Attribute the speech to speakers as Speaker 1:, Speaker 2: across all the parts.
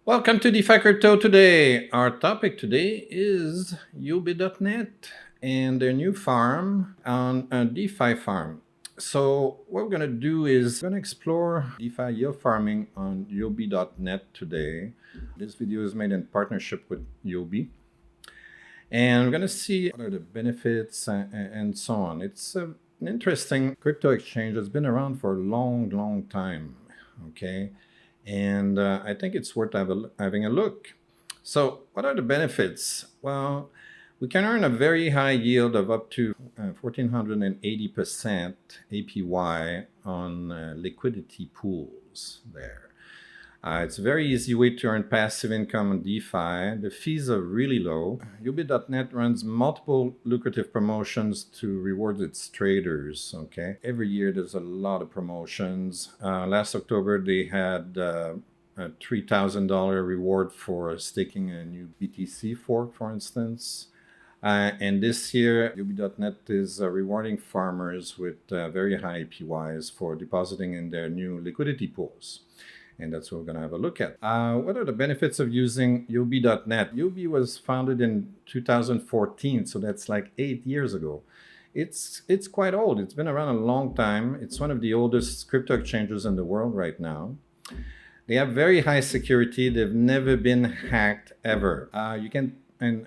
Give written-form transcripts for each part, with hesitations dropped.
Speaker 1: Welcome to DeFi Crypto today. Our topic today is yobit.net and their new farm on a DeFi farm. So what we're going to do is we're going to explore DeFi yield farming on yobit.net today. This video is made in partnership with Yobi. And we're going to see what are the benefits and so on. It's an interesting crypto exchange that's been around for a long time. Okay. And I think it's worth having a look. So, what are the benefits? Well, we can earn a very high yield of up to 1480% APY on liquidity pools there. It's a very easy way to earn passive income on DeFi. The fees are really low. Yobit.net runs multiple lucrative promotions to reward its traders. Okay, every year there's a lot of promotions. Last October they had a $3,000 reward for staking a new BTC fork, for instance. And this year, Yobit.net is rewarding farmers with very high APYs for depositing in their new liquidity pools. And that's what we're going to have a look at. What are the benefits of using Yobi.net? Yobi was founded in 2014, so that's like 8 years ago. It's quite old. It's been around a long time. It's one of the oldest crypto exchanges in the world right now. They have very high security. They've never been hacked ever. And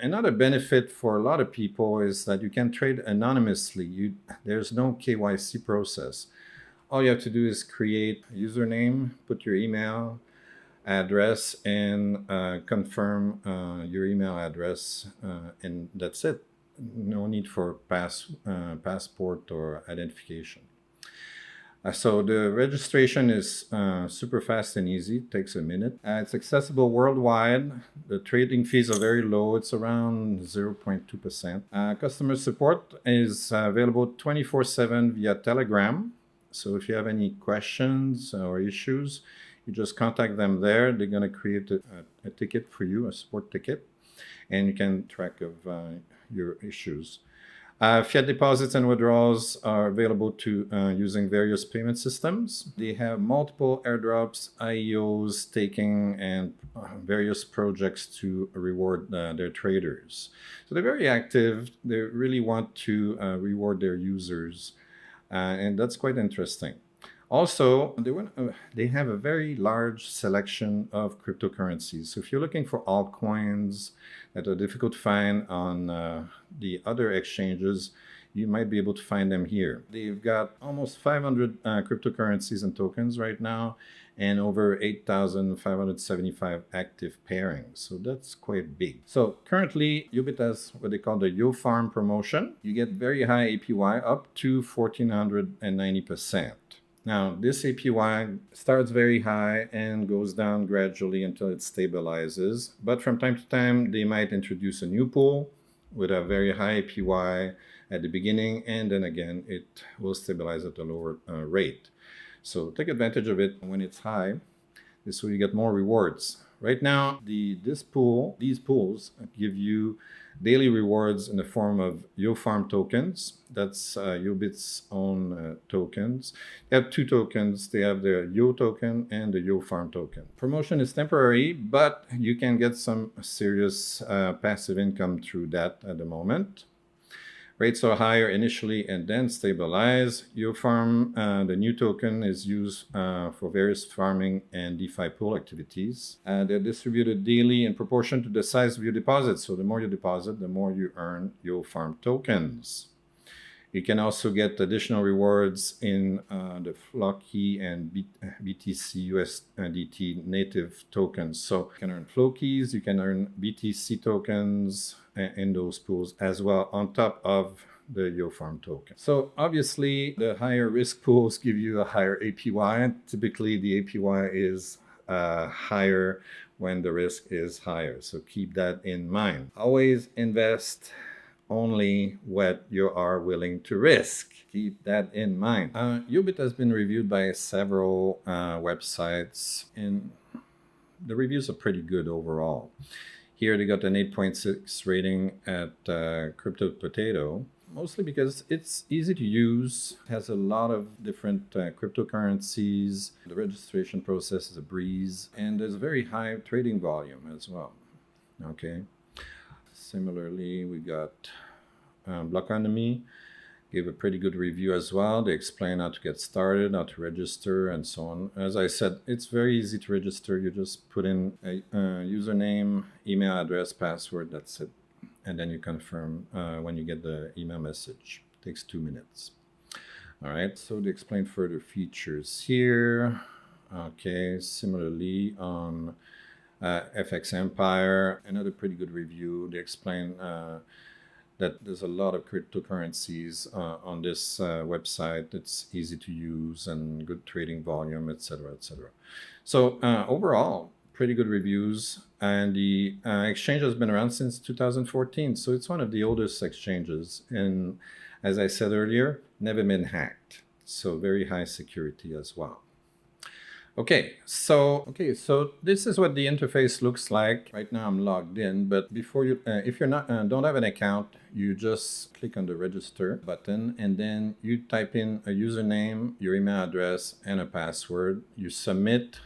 Speaker 1: another benefit for a lot of people is that you can trade anonymously. There's no KYC process. All you have to do is create a username, put your email address, and confirm your email address, and that's it. No need for passport or identification. So the registration is super fast and easy. It takes a minute. It's accessible worldwide. The trading fees are very low. It's around 0.2%. Customer support is available 24/7 via Telegram. So if you have any questions or issues, you just contact them there. They're going to create a ticket for you, a support ticket, and you can track of your issues. Fiat deposits and withdrawals are available to using various payment systems. They have multiple airdrops, IEOs, staking, and various projects to reward their traders. So they're very active. They really want to reward their users. And that's quite interesting. Also, they have a very large selection of cryptocurrencies. So if you're looking for altcoins that are difficult to find on the other exchanges, you might be able to find them here. They've got almost 500 cryptocurrencies and tokens right now, and over 8,575 active pairings. So that's quite big. So currently, Yobit has what they call the Yo Farm promotion. You get very high APY, up to 1490%. Now, this APY starts very high and goes down gradually until it stabilizes. But from time to time, they might introduce a new pool with a very high APY at the beginning, and then again, it will stabilize at a lower rate. So take advantage of it when it's high. This way you get more rewards. Right now, these pools give you daily rewards in the form of YoFarm tokens. That's Yobit's own tokens. They have two tokens. They have the Yo token and the YoFarm token. Promotion is temporary, but you can get some serious passive income through that at the moment. Rates are higher initially and then stabilize. YoFarm, the new token, is used for various farming and DeFi pool activities. They're distributed daily in proportion to the size of your deposit. So the more you deposit, the more you earn YoFarm tokens. You can also get additional rewards in the Floki and BTC USDT native tokens. So you can earn Flokis, you can earn BTC tokens in those pools as well, on top of the YoFarm token. So obviously, the higher risk pools give you a higher APY. Typically, the APY is higher when the risk is higher. So keep that in mind. Always invest only what you are willing to risk. Keep that in mind. Yobit has been reviewed by several websites, and the reviews are pretty good overall. Here they got an 8.6 rating at Crypto Potato. mostly because it's easy to use, has a lot of different cryptocurrencies. The registration process is a breeze, and there's a very high trading volume as well. Okay. Similarly, we got Blockonomy gave a pretty good review as well. They explain how to get started, how to register, and so on. As I said, it's very easy to register. You just put in a username, email address, password, that's it. And then you confirm when you get the email message. It takes 2 minutes. All right, so they explain further features here. Okay, similarly on FX Empire, another pretty good review. They explain that there's a lot of cryptocurrencies on this website. It's easy to use and good trading volume, etc., etc. So overall, pretty good reviews. And the exchange has been around since 2014, so it's one of the oldest exchanges. And as I said earlier, never been hacked. So very high security as well. Okay, so this is what the interface looks like. Right now I'm logged in, but before you, if you're not don't have an account, you just click on the register button, and then you type in a username, your email address, and a password. You submit.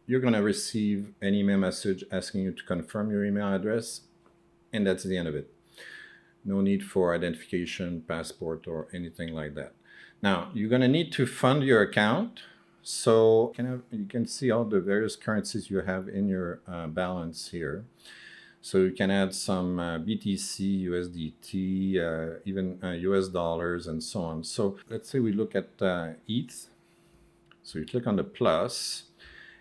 Speaker 1: You're gonna receive an email message asking you to confirm your email address, and that's the end of it. No need for identification, passport, or anything like that. Now you're gonna need to fund your account. So you can see all the various currencies you have in your balance here. So you can add some BTC, USDT, even US dollars, and so on. So let's say we look at ETH. So you click on the plus,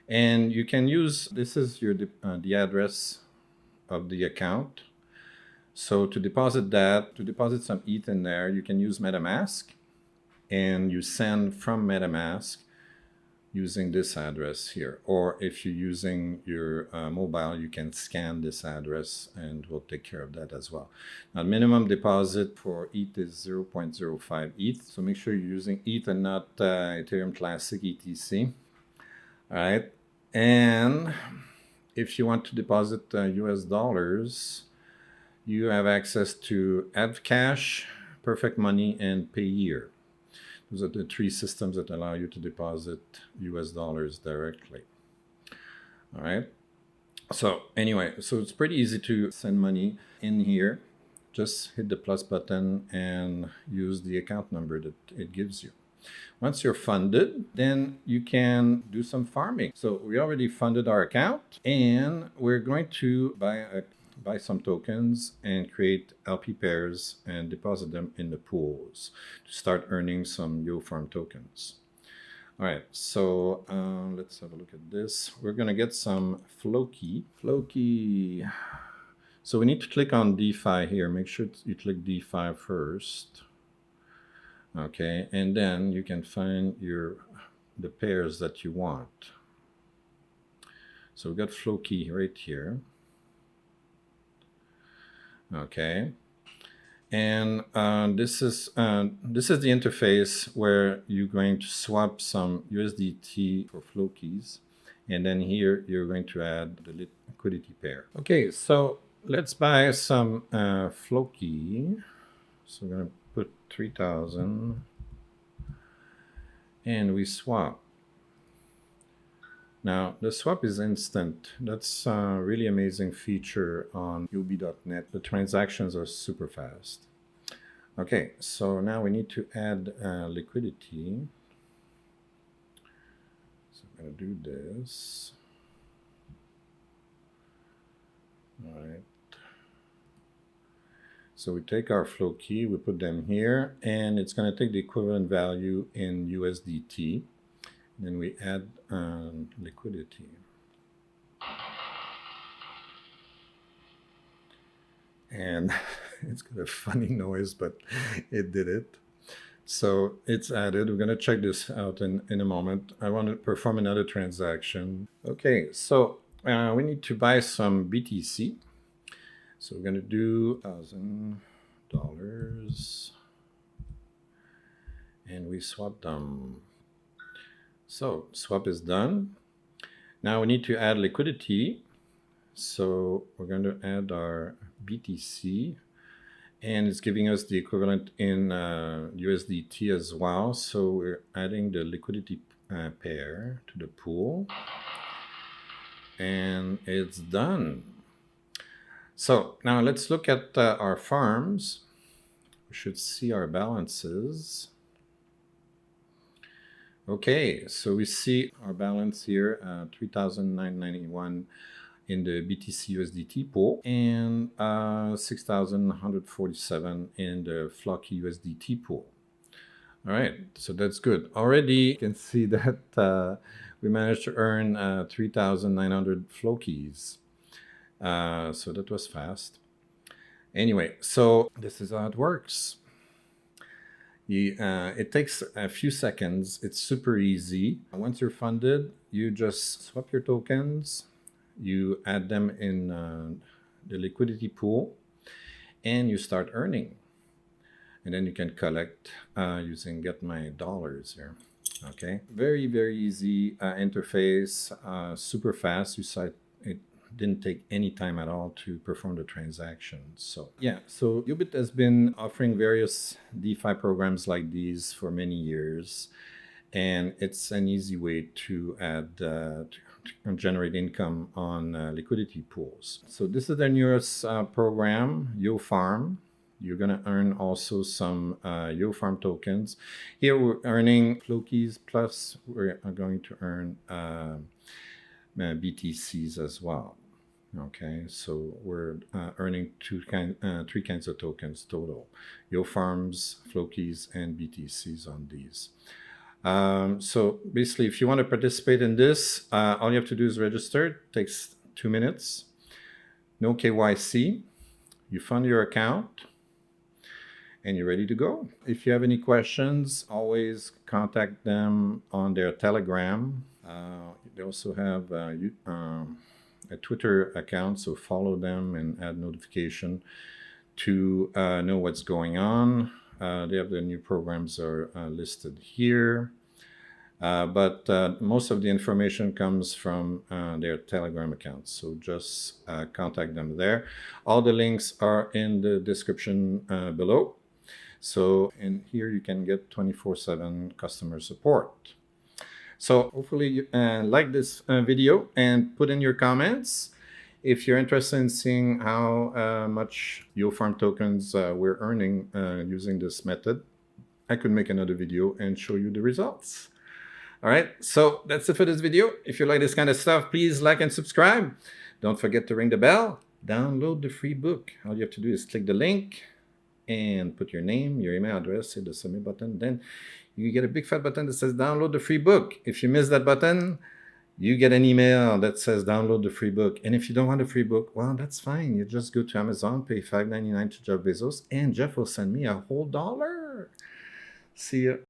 Speaker 1: and you can use, this is your the address of the account. So to deposit some ETH in there, you can use MetaMask, and you send from MetaMask using this address here. Or if you're using your mobile, you can scan this address and we'll take care of that as well. Now, minimum deposit for ETH is 0.05 ETH. So make sure you're using ETH and not Ethereum Classic, ETC. All right. And if you want to deposit US dollars, you have access to AdCash, Perfect Money, and Payeer. Those are the 3 systems that allow you to deposit US dollars directly. All right. So anyway, so it's pretty easy to send money in here. Just hit the plus button and use the account number that it gives you. Once you're funded, then you can do some farming. So we already funded our account, and we're going to buy some tokens and create LP pairs and deposit them in the pools to start earning some YoFarm tokens. All right, so let's have a look at this. We're gonna get some Floki. So we need to click on DeFi here. Make sure you click DeFi first. Okay, and then you can find the pairs that you want. So we got Floki right here. Okay, and this is the interface where you're going to swap some USDT for Flokis, and then here you're going to add the liquidity pair. Okay, so let's buy some Floki. So we're gonna put 3,000, and we swap. Now, the swap is instant. That's a really amazing feature on yobit.net. The transactions are super fast. Okay, so now we need to add liquidity. So I'm going to do this. All right. So we take our Floki, we put them here, and it's going to take the equivalent value in USDT. Then we add liquidity. And it's got a funny noise, but it did it. So it's added. We're going to check this out in a moment. I want to perform another transaction. Okay, so we need to buy some BTC. So we're going to do $1,000. And we swap them. So swap is done. Now we need to add liquidity. So we're going to add our BTC, And it's giving us the equivalent in USDT as well. So we're adding the liquidity pair to the pool. And it's done. So now let's look at our farms. We should see our balances. Okay, so we see our balance here, 3,991 in the BTC USDT pool and 6,147 in the Flocky USDT pool. All right, so that's good. Already you can see that we managed to earn 3,900 Flockies. So that was fast. Anyway, so this is how it works. It takes a few seconds. It's super easy. Once you're funded, you just swap your tokens, you add them in the liquidity pool, and you start earning. And then you can collect using Get My Dollars here. Okay, very, very easy interface, super fast. You saw it didn't take any time at all to perform the transactions. So yeah, so yobit has been offering various DeFi programs like these for many years, and it's an easy way to add to generate income on liquidity pools. So this is their newest program, YoFarm. You're going to earn also some YoFarm tokens. Here we're earning Flockies, plus we're going to earn BTCs as well. Okay, so we're earning three kinds of tokens total: YoFarms, Flockies, and BTCs on these. So basically, if you want to participate in this, all you have to do is register. It takes 2 minutes. No KYC. You fund your account, and you're ready to go. If you have any questions, always contact them on their Telegram. They also have a Twitter account, so follow them and add notification to know what's going on. They have the new programs are listed here. But most of the information comes from their Telegram account. So just contact them there. All the links are in the description below. So in here you can get 24/7 customer support. So hopefully you like this video and put in your comments. If you're interested in seeing how much YoFarm tokens we're earning using this method, I could make another video and show you the results. All right, so that's it for this video. If you like this kind of stuff, please like and subscribe. Don't forget to ring the bell. Download the free book. All you have to do is click the link and put your name, your email address, hit the submit button. Then you get a big fat button that says download the free book. If you miss that button, you get an email that says download the free book. And if you don't want a free book, well, that's fine. You just go to Amazon, pay $5.99 to Jeff Bezos, and Jeff will send me a whole $1. See ya.